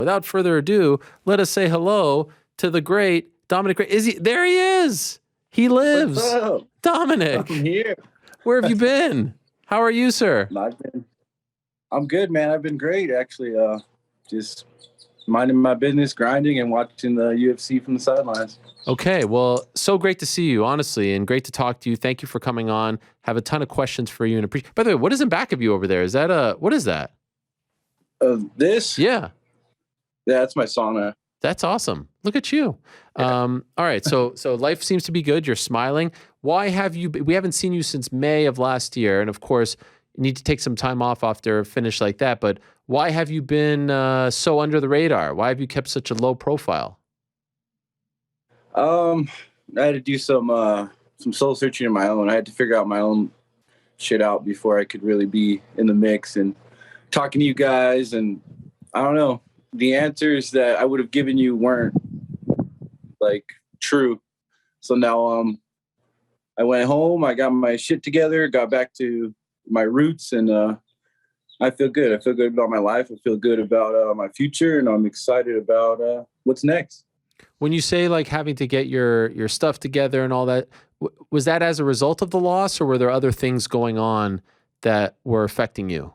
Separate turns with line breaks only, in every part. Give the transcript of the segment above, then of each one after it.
without further ado, let us say hello to the great Dominick Reyes. There he is. He lives.
What's up?
Dominick.
I'm here.
Where have you been? How are you, sir?
I'm good, man. I've been great, actually. Just minding my business, grinding, and watching the UFC from the sidelines.
Okay, well, so great to see you, honestly, and great to talk to you. Thank you for coming on. Have a ton of questions for you. And by the way, what is in back of you over there? Is that what is that?
This?
Yeah.
Yeah, that's my sauna.
That's awesome. Look at you.
Yeah.
All right, so life seems to be good. You're smiling. Why have you? We haven't seen you since May of last year, and of course, you need to take some time off after a finish like that. But why have you been so under the radar? Why have you kept such a low profile?
I had to do some soul searching on my own. I had to figure out my own shit out before I could really be in the mix and talking to you guys. And I don't know, the answers that I would have given you weren't like true. So now I went home, I got my shit together, got back to my roots, and I feel good. I feel good about my life. I feel good about my future, and I'm excited about what's next.
When you say like having to get your stuff together and all that, was that as a result of the loss, or were there other things going on that were affecting you?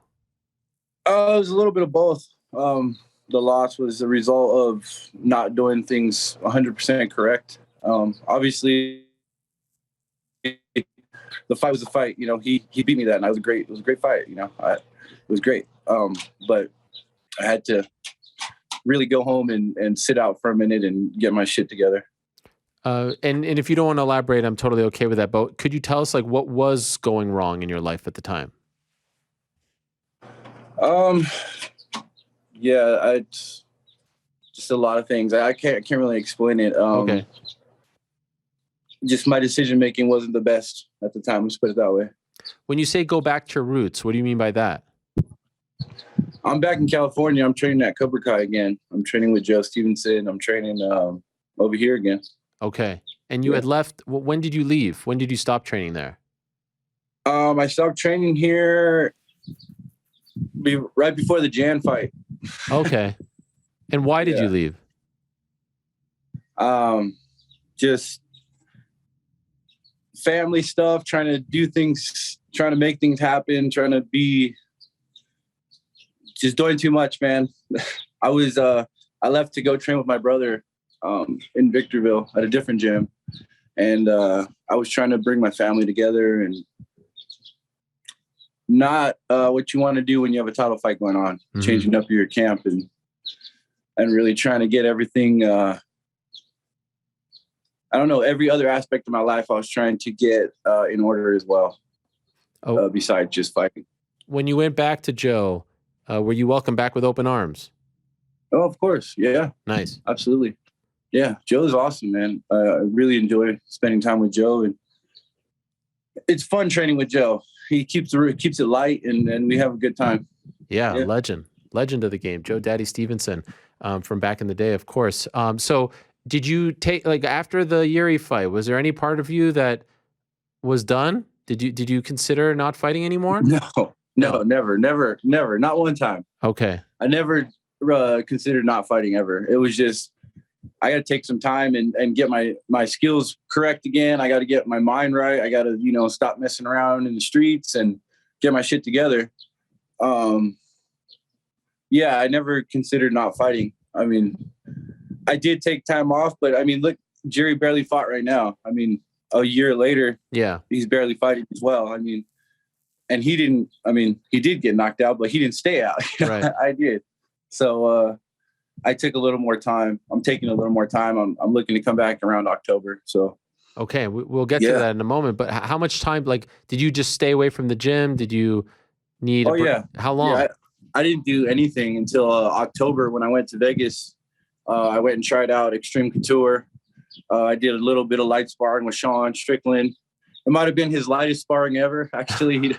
It was a little bit of both. The loss was a result of not doing things 100% correct. Obviously, the fight was a fight. You know, he beat me that night. It was a great fight. You know, it was great. But I had to really go home and sit out for a minute and get my shit together.
And if you don't want to elaborate, I'm totally okay with that. But could you tell us like what was going wrong in your life at the time?
Yeah, just a lot of things. I can't really explain it.
Okay.
Just my decision making wasn't the best at the time. Let's put it that way.
When you say go back to your roots, what do you mean by that?
I'm back in California. I'm training at Cobra Kai again. I'm training with Joe Stevenson. I'm training over here again.
Okay. And you had left. When did you leave? When did you stop training there?
I stopped training here right before the Jan fight.
Okay. And why did you leave?
Just family stuff, trying to do things, trying to make things happen, trying to be just doing too much, man. I left to go train with my brother in Victorville at a different gym. And I was trying to bring my family together and not what you want to do when you have a title fight going on, changing up your camp and really trying to get everything. I don't know, every other aspect of my life I was trying to get in order as well, besides just fighting. When
you went back to Joe, were you welcomed back with open arms?
Oh, of course. Yeah.
Nice.
Absolutely. Yeah. Joe's awesome, man. I really enjoy spending time with Joe, and it's fun training with Joe. He keeps it light, and we have a good time.
Yeah. Legend of the game, Joe Daddy Stevenson, from back in the day, of course. So did you take, like, after the Youre fight, was there any part of you that was done? Did you consider not fighting anymore?
No, never. Not one time.
Okay.
I never considered not fighting ever. It was just, I got to take some time and get my skills correct again. I got to get my mind right. I got to, stop messing around in the streets and get my shit together. Yeah, I never considered not fighting. I mean, I did take time off, but I mean, look, Jiri barely fought right now. I mean, a year later, he's barely fighting as well. I mean, and he did get knocked out, but he didn't stay out.
Right.
I did. So I took a little more time. I'm taking a little more time. I'm looking to come back around October. So.
Okay. We'll get to that in a moment, but how much time, like, did you just stay away from the gym? Did you need, how long?
Yeah, I didn't do anything until October when I went to Vegas. I went and tried out Extreme Couture. I did a little bit of light sparring with Sean Strickland. It might have been his lightest sparring ever. Actually,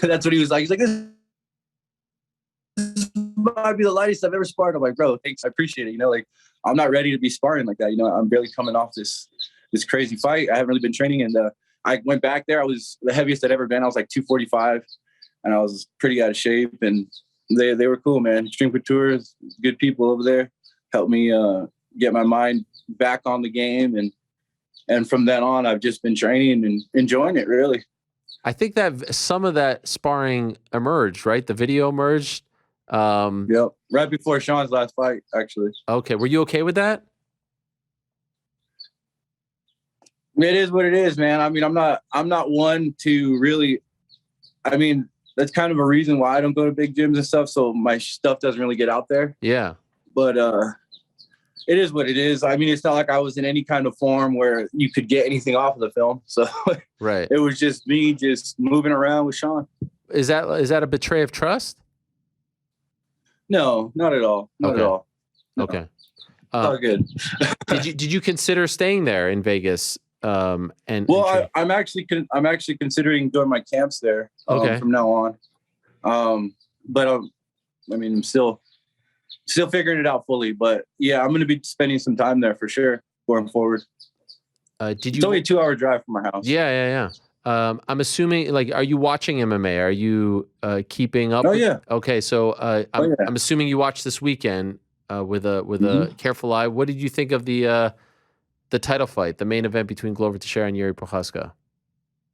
that's what he was like. He's like, this might be the lightest I've ever sparred. I'm like, bro, thanks. I appreciate it. Like, I'm not ready to be sparring like that. I'm barely coming off this crazy fight. I haven't really been training. And I went back there. I was the heaviest I'd ever been. I was like 245 and I was pretty out of shape. And They were cool, man. Extreme Couture, good people over there. Helped me get my mind back on the game, and from then on, I've just been training and enjoying it. Really,
I think that some of that sparring emerged, right? The video emerged.
Yep, right before Sean's last fight, actually.
Okay, were you okay with that?
It is what it is, man. I mean, I'm not one to really. I mean, that's kind of a reason why I don't go to big gyms and stuff. So my stuff doesn't really get out there.
Yeah.
But it is what it is. I mean, it's not like I was in any kind of form where you could get anything off of the film. So
right.
It was just me just moving around with Sean.
Is that a betray of trust?
No, not at all. Not at all. No.
Okay.
It's all good.
did you consider staying there in Vegas? I'm actually considering doing my camps there from now on. But I mean, I'm still figuring it out fully. But yeah, I'm going to be spending some time there for sure going forward. It's only a 2-hour drive from my house. Yeah. I'm assuming, like, are you watching MMA? Are you keeping up?
Oh yeah.
Okay, so I'm assuming you watched this weekend with a careful eye. What did you think of the title fight, the main event between Glover Teixeira and Jiri Prochazka?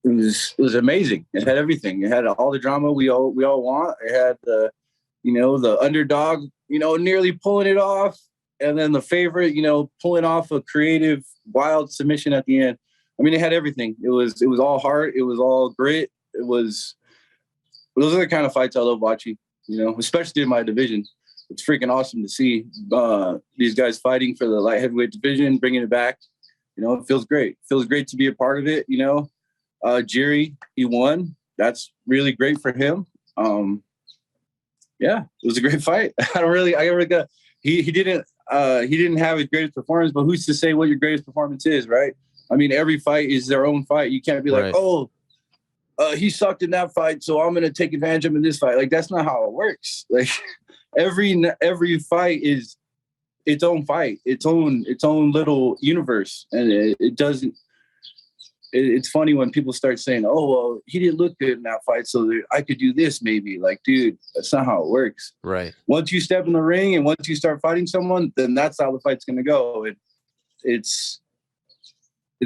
It was amazing. It had everything. It had all the drama we all want. It had the underdog, nearly pulling it off, and then the favorite, pulling off a creative, wild submission at the end. I mean, it had everything. It was all heart. It was all grit. Those are the kind of fights I love watching, especially in my division. It's freaking awesome to see these guys fighting for the light heavyweight division, bringing it back. It feels great. It feels great to be a part of it. Jiri, he won. That's really great for him. Yeah, it was a great fight. He didn't have his greatest performance, but who's to say what your greatest performance is, right? I mean, every fight is their own fight. You can't be like, he sucked in that fight, so I'm going to take advantage of him in this fight. Like, that's not how it works. Like, every fight is its own fight, its own little universe, and it doesn't. It's funny when people start saying, "Oh, well, he didn't look good in that fight, so I could do this maybe." Like, dude, that's not how it works.
Right. Once
you step in the ring and once you start fighting someone, then that's how the fight's going to go. It's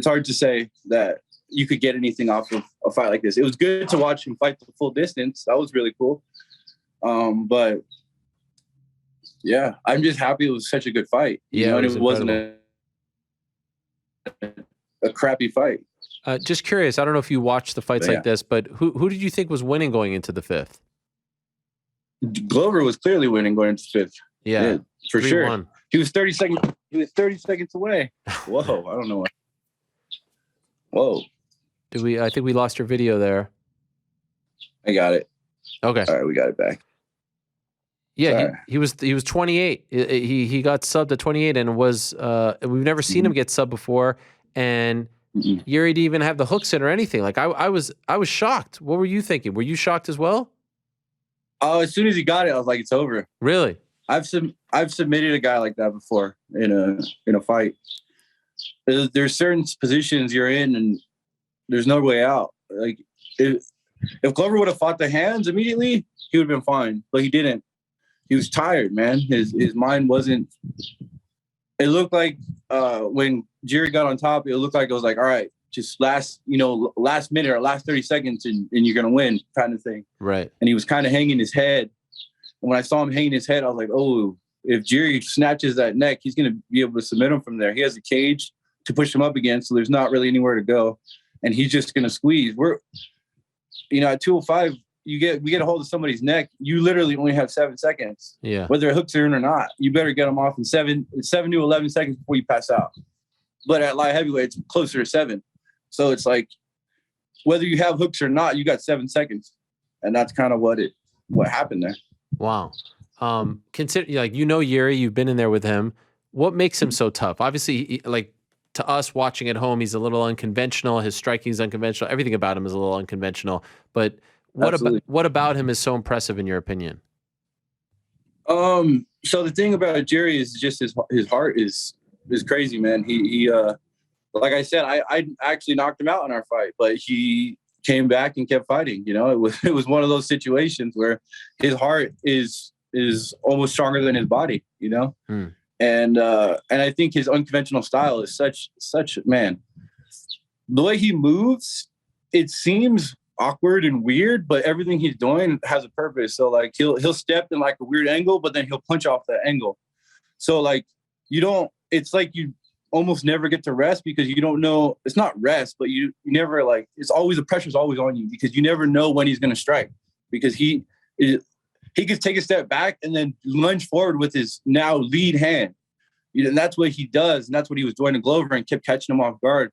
hard to say that you could get anything off of a fight like this. It was good to watch him fight the full distance. That was really cool. But yeah, I'm just happy it was such a good fight.
Yeah,
it wasn't a crappy fight.
Just curious, I don't know if you watched the fights like this, but who did you think was winning going into the fifth?
Glover was clearly winning going into the fifth.
Yeah,
for sure. He was 30 seconds away. Whoa, I don't know. Whoa.
I think we lost your video there.
I got it.
Okay.
All right, we got it back.
Yeah, he was 28. He got subbed at 28 and was we've never seen him get subbed before, and Youre didn't even have the hooks in or anything. Like I was shocked. What were you thinking? Were you shocked as well?
Oh, as soon as he got it, I was like, it's over.
Really?
I've submitted a guy like that before in a fight. There's certain positions you're in and there's no way out. Like if Glover would have fought the hands immediately, he would have been fine, but he didn't. He was tired, man. His mind wasn't. It looked like when Jiri got on top, it looked like it was like, all right, just last minute or last 30 seconds and you're gonna win, kind of thing.
Right.
And he was kind of hanging his head. And when I saw him hanging his head, I was like, oh, if Jiri snatches that neck, he's gonna be able to submit him from there. He has a cage to push him up against, so there's not really anywhere to go, and he's just gonna squeeze. At 205. We get a hold of somebody's neck, you literally only have 7 seconds.
Yeah.
Whether hooks are in or not, you better get them off in 7 to 11 seconds before you pass out. But at light heavyweight, it's closer to 7. So it's like, whether you have hooks or not, you got 7 seconds. And that's kind of what happened there.
Wow. Consider, Youre, you've been in there with him. What makes him so tough? Obviously, to us watching at home, he's a little unconventional. His striking is unconventional. Everything about him is a little unconventional. But what about him is so impressive in your opinion?
So the thing about Jiri is just his heart is crazy, man. He like I said, I actually knocked him out in our fight, but he came back and kept fighting. You know, it was one of those situations where his heart is almost stronger than his body, you know? And I think his unconventional style is such man. The way he moves, it seems awkward and weird, but everything he's doing has a purpose. So like he'll step in like a weird angle, but then he'll punch off that angle. So like it's like you almost never get to rest because you don't know. It's not rest, but you never like. It's always the pressure's always on you because you never know when he's going to strike because he could take a step back and then lunge forward with his now lead hand. And that's what he does, and that's what he was doing to Glover and kept catching him off guard.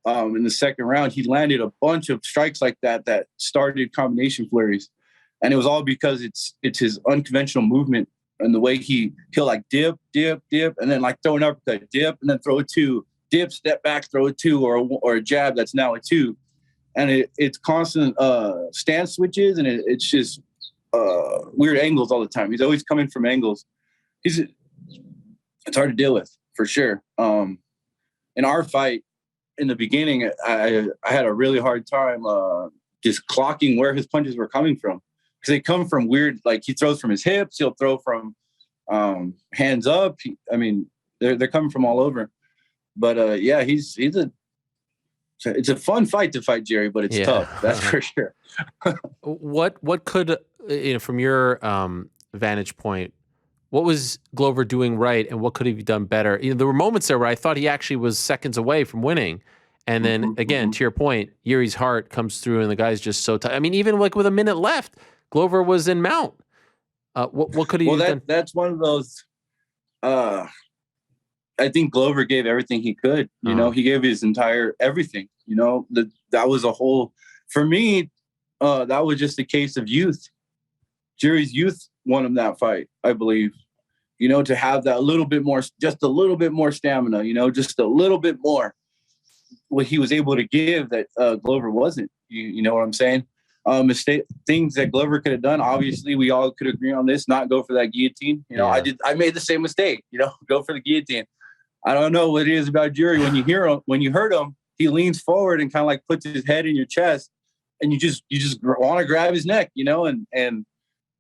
In the second round, he landed a bunch of strikes like that started combination flurries, and it was all because it's his unconventional movement and the way he'll like dip, and then like throw an uppercut, dip, and then throw a two, dip, step back, throw a two, or a jab that's now a two, and it's constant stance switches, and it's just weird angles all the time. He's always coming from angles. It's hard to deal with for sure. In our fight. In the beginning, I had a really hard time just clocking where his punches were coming from because they come from weird. Like he throws from his hips, he'll throw from hands up. They're coming from all over. But yeah, it's a fun fight to fight Jiri, but it's tough. That's for sure.
What could from your vantage point? What was Glover doing right, and what could he have done better? There were moments there where I thought he actually was seconds away from winning, and then again, to your point, Yuri's heart comes through, and the guy's just so tight. I mean, even like with a minute left, Glover was in mount. What could he have done?
That's one of those. I think Glover gave everything he could. You know, he gave his entire everything. You know, that was a whole. For me, that was just a case of youth. Jiri's youth won him that fight, I believe. You know, to have that just a little bit more stamina, you know, just a little bit more what he was able to give that Glover wasn't. You know what I'm saying? Things that Glover could have done. Obviously, we all could agree on this, not go for that guillotine. You know, I made the same mistake, you know, go for the guillotine. I don't know what it is about Jiri. When you hurt him, he leans forward and kind of like puts his head in your chest and you just want to grab his neck, you know, and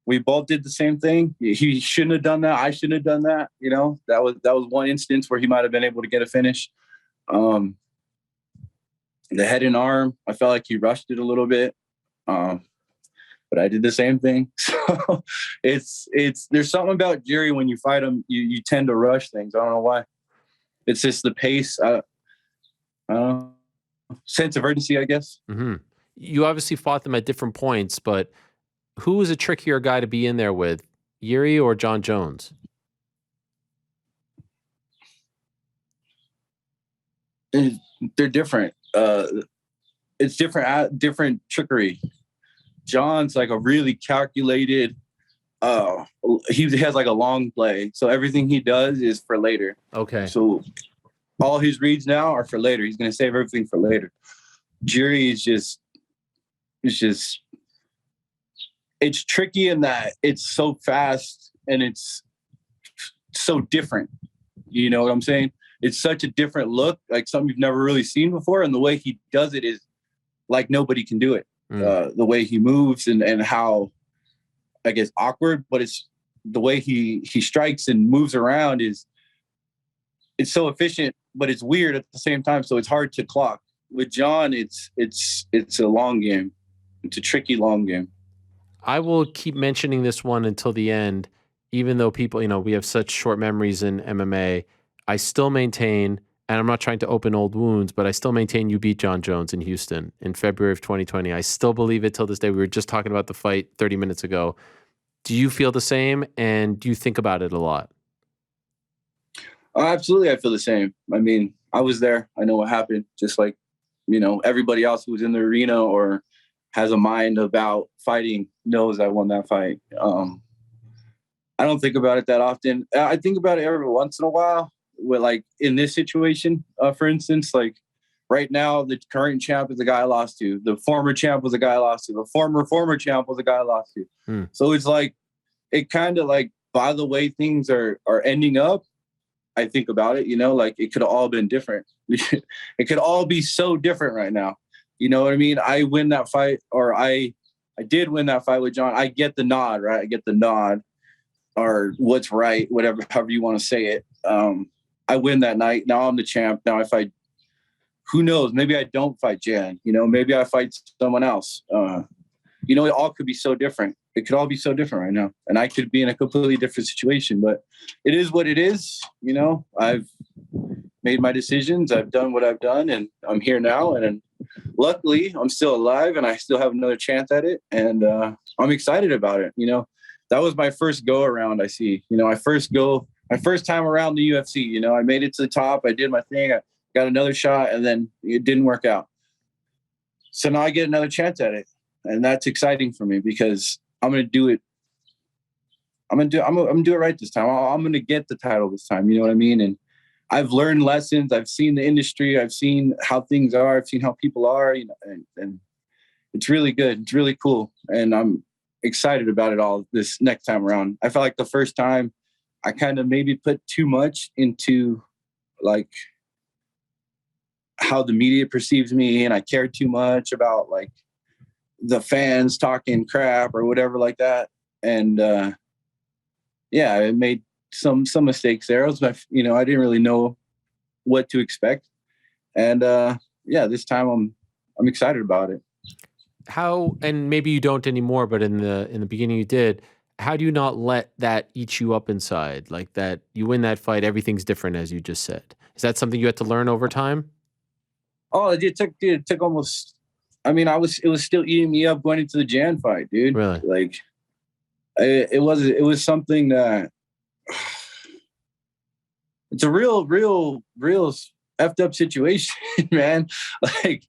we both did the same thing. He shouldn't have done that. I shouldn't have done that. You know, that was one instance where he might have been able to get a finish. The head and arm, I felt like he rushed it a little bit. But I did the same thing. So there's something about Jiri when you fight him, you tend to rush things. I don't know why. It's just the pace. I don't know. Sense of urgency, I guess.
Mm-hmm. You obviously fought them at different points, but who was a trickier guy to be in there with, Youre or Jon Jones?
They're different. It's different trickery. Jon's like a really calculated. He has like a long play, so everything he does is for later.
Okay.
So all his reads now are for later. He's going to save everything for later. Jiri is it's tricky in that it's so fast and it's so different. You know what I'm saying? It's such a different look, like something you've never really seen before. And the way he does it is like nobody can do it. The way he moves and how, I guess, awkward, but it's the way he strikes and moves around it's so efficient, but it's weird at the same time. So it's hard to clock. With Jon, it's a long game. It's a tricky long game.
I will keep mentioning this one until the end, even though people, we have such short memories in MMA. I still maintain, and I'm not trying to open old wounds, but I still maintain you beat Jon Jones in Houston in February of 2020. I still believe it till this day. We were just talking about the fight 30 minutes ago. Do you feel the same, and do you think about it a lot?
Absolutely, I feel the same. I mean, I was there. I know what happened. Just like, everybody else who was in the arena or has a mind about fighting knows I won that fight. I don't think about it that often. I think about it every once in a while. With like in this situation, for instance, like right now, the current champ is the guy I lost to. The former champ was the guy I lost to. The former champ was the guy I lost to. So it's like, it kind of like, by the way things are ending up, I think about it, like it could have all been different. It could all be so different right now. You know what I mean? I win that fight, or I did win that fight with Jon. I get the nod, right? I get the nod, or what's right, whatever, however you want to say it. I win that night. Now I'm the champ. Now I fight. Who knows? Maybe I don't fight Jan. You know, maybe I fight someone else. You know, it all could be so different. It could all be so different right now, and I could be in a completely different situation. But it is what it is. You know, I've made my decisions. I've done what I've done, and I'm here now. And luckily, I'm still alive, and I still have another chance at it. And I'm excited about it. You know, that was my first go around. I see. You know, my first time around the UFC. You know, I made it to the top. I did my thing. I got another shot, and then it didn't work out. So now I get another chance at it, and that's exciting for me because I'm going to do it. I'm going to do it right this time. I'm going to get the title this time. You know what I mean? And I've learned lessons. I've seen the industry. I've seen how things are. I've seen how people are. You know, and it's really good. It's really cool, and I'm excited about it all this next time around. I felt like the first time I kind of maybe put too much into like how the media perceives me, and I cared too much about like the fans talking crap or whatever like that. And yeah, I made some mistakes there. I didn't really know what to expect. And yeah, this time I'm excited about it.
How, and maybe you don't anymore, but in the beginning you did. How do you not let that eat you up inside? Like that, you win that fight, everything's different, as you just said. Is that something you had to learn over time?
Oh, it took almost. I mean, it was still eating me up going into the Jan fight, dude.
Really?
Like, it was something that it's a real effed up situation, man. Like,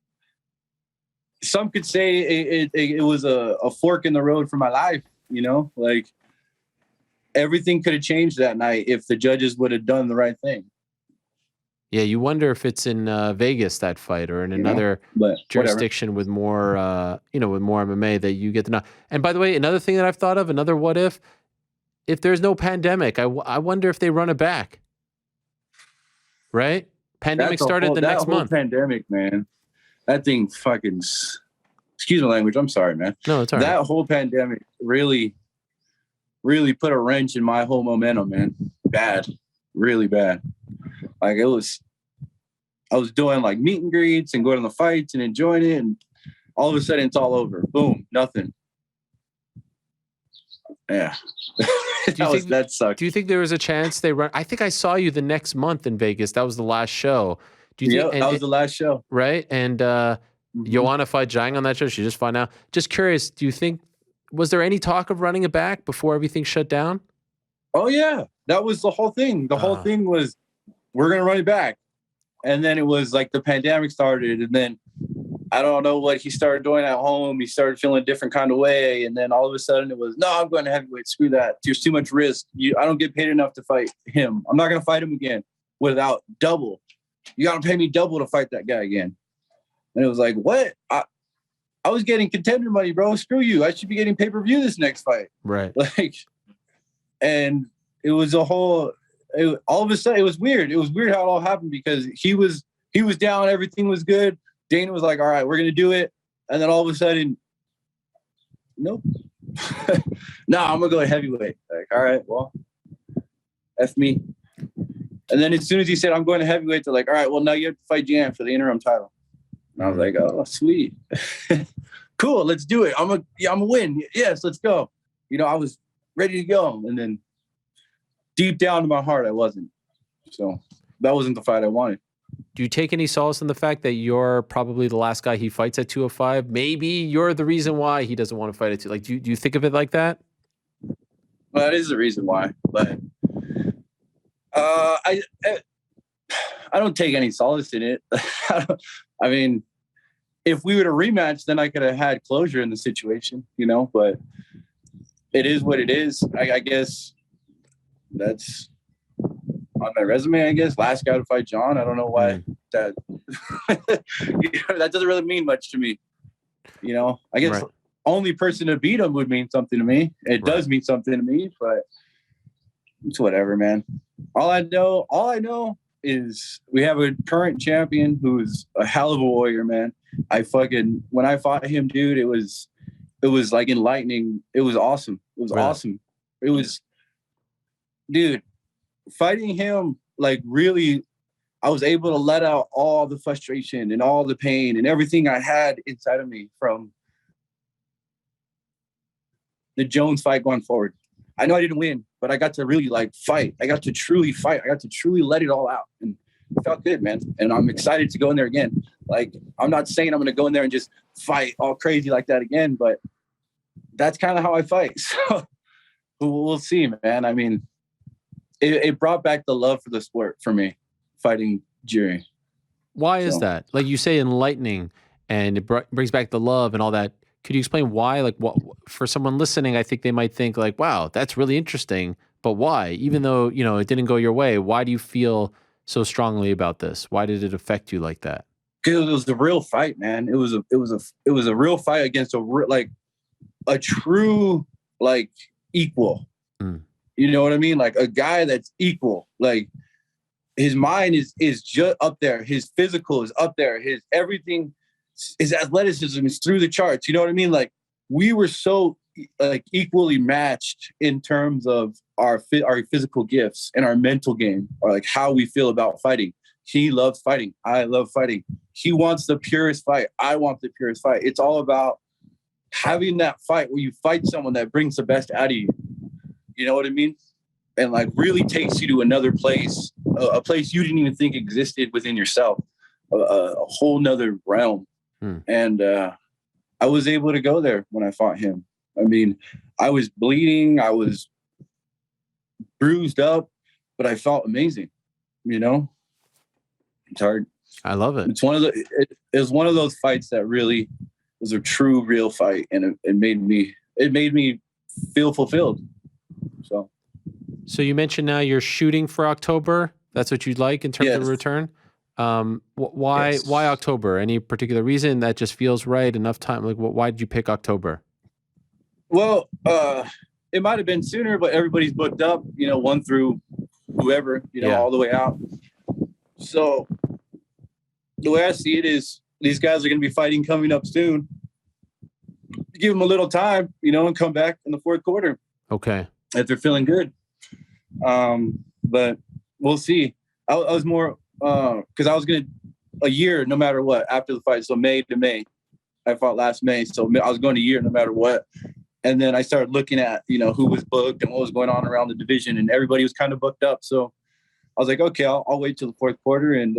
some could say it was a fork in the road for my life. You know, like everything could have changed that night if the judges would have done the right thing.
Yeah, you wonder if it's in Vegas, that fight, or in another jurisdiction with more, with more MMA that you get to know. And by the way, another thing that I've thought of, another what if there's no pandemic, I wonder if they run it back. Right? Pandemic started the next month.
Pandemic, man. That thing fucking, excuse my language. I'm sorry, man.
No, it's all right.
That whole pandemic really, really put a wrench in my whole momentum, man. Bad. Really bad. Like I was doing like meet and greets and going to the fights and enjoying it, and all of a sudden it's all over. Boom, nothing. Yeah. That sucked.
Do you think there was a chance they run? I think I saw you the next month in Vegas. That was the last show. Do you think
that was the last show?
Right? And Joanna fight Zhang on that show. She just fought now. Just curious, do you think, was there any talk of running it back before everything shut down?
Oh yeah. That was the whole thing. The whole thing was, we're going to run it back. And then it was like the pandemic started. And then I don't know what he started doing at home. He started feeling a different kind of way. And then all of a sudden it was, no, I'm going to heavyweight. Screw that. There's too much risk. I don't get paid enough to fight him. I'm not going to fight him again without double. You got to pay me double to fight that guy again. And it was like, what? I was getting contender money, bro. Screw you. I should be getting pay-per-view this next fight.
Right.
Like, and it was all of a sudden, it was weird. It was weird how it all happened because he was down. Everything was good. Dana was like, all right, we're going to do it. And then all of a sudden, nope. No, I'm going to go heavyweight. Like, all right, well, F me. And then as soon as he said, I'm going to heavyweight, they're like, all right, well, now you have to fight Jan for the interim title. And I was like, oh, sweet. Cool, let's do it. I'm a win. Yes, let's go. You know, I was ready to go. And then deep down in my heart, I wasn't. So that wasn't the fight I wanted.
Do you take any solace in the fact that you're probably the last guy he fights at 205? Maybe you're the reason why he doesn't want to fight at 2. Like, do you think of it like that?
Well, that is the reason why. But I don't take any solace in it. I mean, if we were to rematch, then I could have had closure in the situation, you know. But it is what it is. I guess that's on my resume, I guess. Last guy to fight Jon. I don't know why that that doesn't really mean much to me. You know, I guess only person to beat him would mean something to me. It does mean something to me, but it's whatever, man. All I know is we have a current champion who's a hell of a warrior, man. when I fought him, dude, it was like enlightening. It was awesome. It was awesome. It was, dude, fighting him, like, really, I was able to let out all the frustration and all the pain and everything I had inside of me from the Jones fight going forward. I know I didn't win, but I got to really, like, fight. I got to truly fight. I got to truly let it all out. And it felt good, man. And I'm excited to go in there again. Like, I'm not saying I'm going to go in there and just fight all crazy like that again, but that's kind of how I fight. So we'll see, man. I mean, it brought back the love for the sport for me, fighting Jiri.
Why is that? Like you say, enlightening, and it brings back the love and all that. Could you explain why? Like, what, for someone listening, I think they might think like, wow, that's really interesting, but why? Even though, you know, it didn't go your way, why do you feel so strongly about this? Why did it affect you like that?
Because it was the real fight, man. It was a real fight against a true, like, equal. You know what I mean? Like, a guy that's equal. Like, his mind is just up there. His physical is up there. His everything, his athleticism is through the charts. You know what I mean? Like, we were so, like, equally matched in terms of our physical gifts and our mental game, or like how we feel about fighting. He loves fighting. I love fighting. He wants the purest fight. I want the purest fight. It's all about having that fight where you fight someone that brings the best out of you. You know what I mean? And, like, really takes you to another place, a place you didn't even think existed within yourself, a whole nother realm. And I was able to go there when I fought him. I mean, I was bleeding, I was bruised up, but I felt amazing. You know, it's hard.
I love it.
It's it was one of those fights that really was a true, real fight, and it made me feel fulfilled. So
you mentioned now you're shooting for October. That's what you'd like in terms of a return. Why October? Any particular reason? That just feels right? Enough time? Like, why did you pick October?
Well, it might have been sooner, but everybody's booked up. You know, one through whoever. You know, all the way out. So the way I see it is, these guys are going to be fighting coming up soon. Give them a little time, you know, and come back in the fourth quarter.
Okay.
If they're feeling good. But we'll see. I was more because I was going to a year no matter what after the fight. So May to May. I fought last May. So I was going a year no matter what. And then I started looking at, you know, who was booked and what was going on around the division, and everybody was kind of booked up. So I was like, okay, I'll wait till the fourth quarter and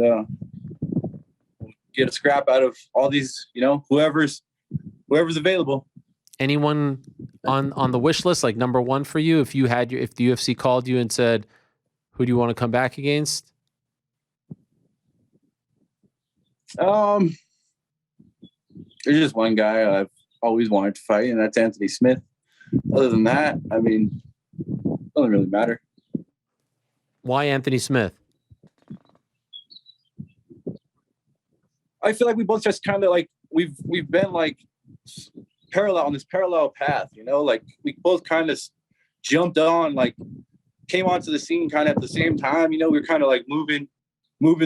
get a scrap out of all these, you know, whoever's available.
Anyone on the wish list, like number one for you, if the UFC called you and said, who do you want to come back against?
There's just one guy I've always wanted to fight, and that's Anthony Smith. Other than that, I mean, it doesn't really matter.
Why Anthony Smith?
I feel like we both just kind of like we've been like on this parallel path, you know, like we both kind of jumped on, like came onto the scene kind of at the same time, you know, we were kind of like moving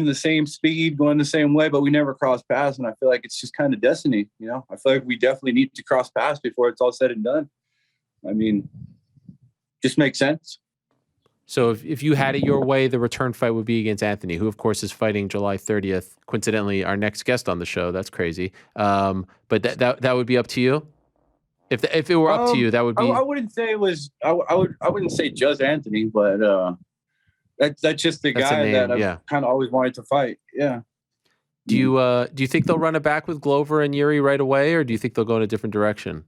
the same speed, going the same way, but we never crossed paths. And I feel like it's just kind of destiny, you know. I feel like we definitely need to cross paths before it's all said and done. I mean, just makes sense.
So if you had it your way, the return fight would be against Anthony, who of course is fighting July 30th. Coincidentally, our next guest on the show. That's crazy. But that would be up to you. If it were up to you, that would be.
I wouldn't say it was. I wouldn't say just Anthony, but that's just the guy that I've kind of always wanted to fight. Yeah.
Do you think they'll run it back with Glover and Youre right away, or do you think they'll go in a different direction?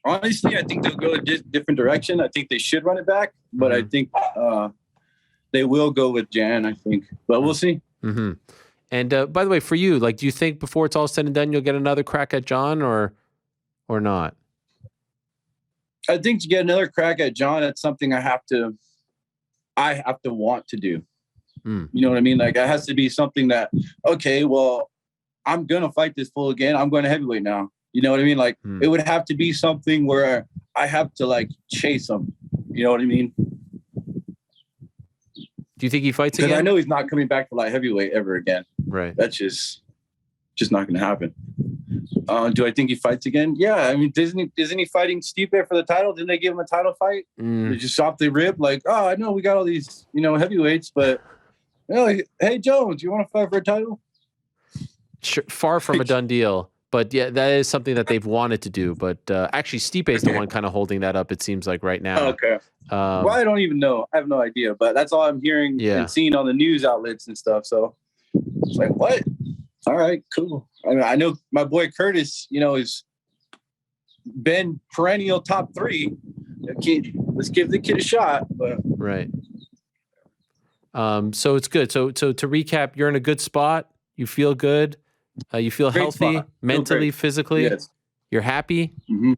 Honestly, I think they'll go a different direction. I think they should run it back, but I think they will go with Jan, I think. But we'll see.
Mm-hmm. And by the way, for you, like, do you think before it's all said and done, you'll get another crack at Jon or not?
I think to get another crack at Jon, it's something I have to want to do. You know what I mean? Like, it has to be something that, okay, well, I'm going to fight this fool again. I'm going to heavyweight now. You know what I mean? Like, it would have to be something where I have to, like, chase him. You know what I mean?
Do Do you think he fights
Because
again?
I know he's not coming back to light heavyweight ever again.
Right.
That's just not going to happen. Do I think he fights again? Yeah. I mean, isn't he fighting Stipe for the title? Didn't they give him a title fight? They just off the rip, like, oh, I know we got all these, heavyweights, but hey, Jones, you want to fight for a title?
Sure, far from a done deal. But yeah, that is something that they've wanted to do. But actually, Stipe is the one kind of holding that up, it seems like, right now.
Okay. Well, I don't even know. I have no idea. But that's all I'm hearing and seeing on the news outlets and stuff. So it's like, what? All right, cool. I mean, I know my boy Curtis, has been perennial top 3. Let's give the kid a shot. But.
Right. So it's good. So to recap, you're in a good spot. You feel good. You feel
Great
healthy,
spot.
mentally, physically.
Yes.
You're happy.
Mm-hmm.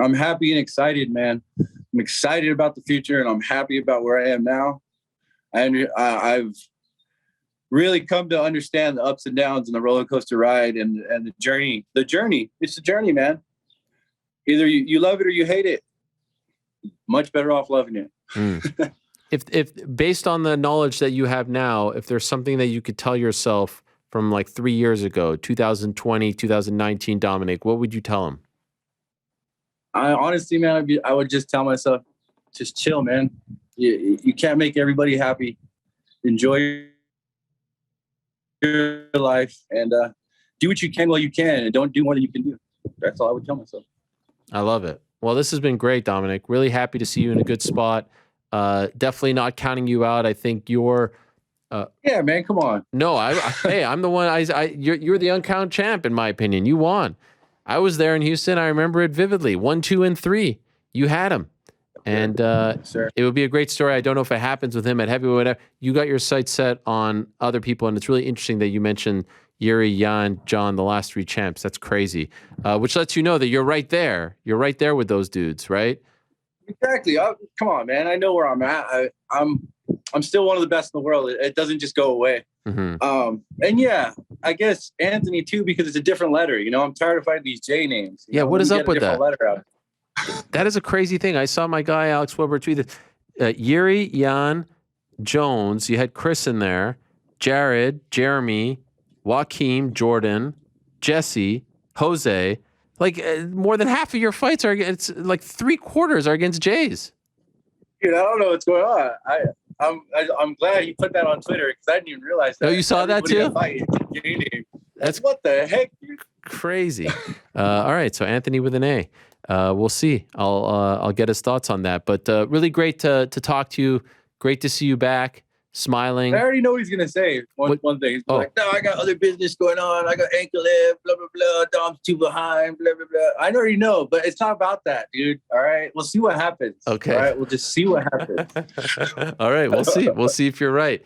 I'm happy and excited, man. I'm excited about the future, and I'm happy about where I am now. I've really come to understand the ups and downs and the roller coaster ride and the journey. The journey. It's a journey, man. Either you love it or you hate it. Much better off loving it.
Mm. If based on the knowledge that you have now, if there's something that you could tell yourself from like 3 years ago, 2020, 2019, Dominick, what would you tell him?
I honestly, man, I would just tell myself, just chill, man. You can't make everybody happy. Enjoy your life and do what you can while you can, and don't do more than you can do. That's all I would tell myself.
I love it. Well, this has been great, Dominick. Really happy to see you in a good spot. Definitely not counting you out. I think you're.
Yeah, man, come on.
No, hey, I'm the one. You're the uncounted champ, in my opinion. You won. I was there in Houston. I remember it vividly. 1, 2, and 3. You had him, and it would be a great story. I don't know if it happens with him at heavyweight. Whatever. You got your sights set on other people, and it's really interesting that you mentioned Youre, Jan, Jon, the last 3 champs. That's crazy. Which lets you know that you're right there. You're right there with those dudes, right?
Exactly. Come on, man. I know where I'm at. I'm still one of the best in the world. It doesn't just go away.
Mm-hmm.
And yeah, I guess Anthony too, because it's a different letter. I'm tired of fighting these J names.
What is up with that?
Letter out.
That is a crazy thing. I saw my guy Alex Weber tweet that Youre, Jan, Jones. You had Chris in there, Jared, Jeremy, Joaquim, Jordan, Jesse, Jose. Like more than half of your fights it's like 3/4 are against Jays.
Dude, I don't know what's going on. I'm glad you put that on Twitter because I didn't even realize that.
Oh, you saw that too?
That's what the heck, dude?
Crazy. All right, so Anthony with an A. We'll see. I'll get his thoughts on that. But really great to talk to you. Great to see you back. Smiling.
I already know what he's gonna say. One thing. He's like, no, I got other business going on. I got ankle left, blah blah blah. Dom's too behind, blah blah blah. I already know, but it's not about that, dude. All right, we'll see what happens.
Okay.
All right, we'll just see what happens.
All right, we'll see. We'll see if you're right.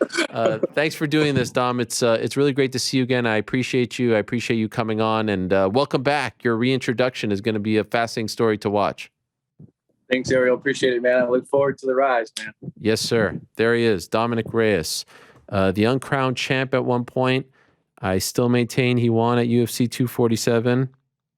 Thanks for doing this, Dom. It's really great to see you again. I appreciate you. I appreciate you coming on, and welcome back. Your reintroduction is going to be a fascinating story to watch.
Thanks, Ariel. Appreciate it, man. I look forward to the rise, man.
Yes, sir. There he is, Dominick Reyes, the uncrowned champ at one point. I still maintain he won at UFC 247.